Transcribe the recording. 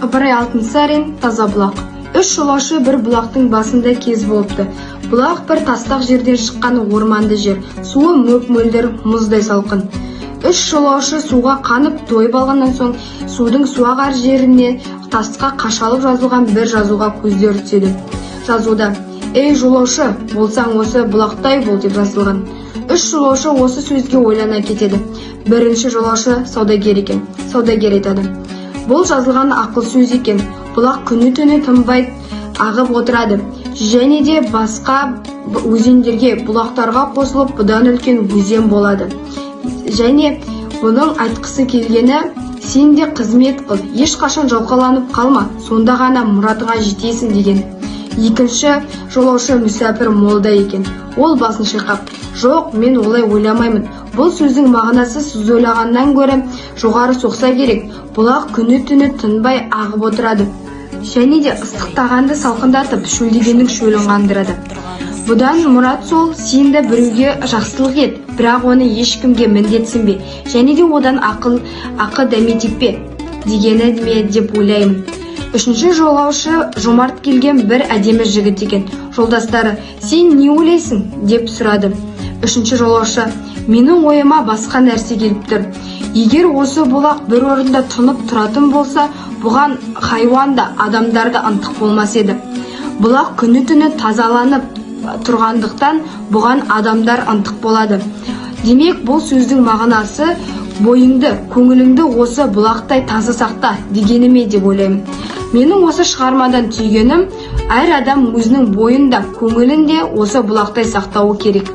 Ыбырай Алтынсарин, таза бұлақ. 3 жолаушы бір бұлақтың басында кез болыпты. Бұлақ бір тастақ жерден шыққан орманды жер. Суы мөп-мөлдір, мұздай салқын. 3 жолаушы суға қанып тойып алғаннан соң, судың суағар жеріне тасқа қашалып жазылған бір жазуға көздері түседі. Жазуда: «Ей жолаушы, болсаң осы бұлақтай бол» деп жазылған. 3 жолаушы осы сөзге ойлана кетеді. Бірінші жолаушы саудагер екен. Саудагер айтады: «Бұл жазылған ақыл сөз екен. Бұлақ күні-түні тынбай ағып отырады. Және де басқа өзендерге, бұлақтарға қосылып, бұдан үлкен өзен болады. Және бұның айтқысы келгені: сен де қызмет қыл, ешқашан жалқаланып қалма, сонда ғана мұратыңа жетесің» деген. Екінші жолаушы мүсәпір молда екен. Ол басын шайқап: «Жоқ, мен олай ойламаймын. Бұл сөздің мағынасы сіз ойлағаннан гөрі жоғары соқса керек. Бұлақ күні-түні тынбай ағып отырады. Және де ыстықтағанды салқындатып, шөлдегеннің шөлін қандырады. Бұдан мұрат сол: сен де біреуге жақсылық ет, бірақ оны ешкімге міндетсінбе, және де одан ақы дәметпе» дегені ме деп ойлаймын. Үшінші жолаушы жомарт келген бір әдемі жігіт екен. Жолдастары: «Сен не ойлайсың?» деп сұрады. Үшінші жолаушы: «Менің ойыма басқа нәрсе келіп тұр. Егер осы бұлақ бір орында тұнып тұратын болса, бұған хайуан да, адамдар да ынтық болмас еді. Бұлақ күні-түні тазаланып тұрғандықтан бұған адамдар ынтық болады. Демек, бұл сөздің мағынасы: бойыңды, көңіліңді осы бұлақтай таза сақта» дегені ме деп ойлаймын. Менің осы шығармадан түйгенім: әр адам өзінің бойында, көңілінде осы бұлақтай сақтауы керек.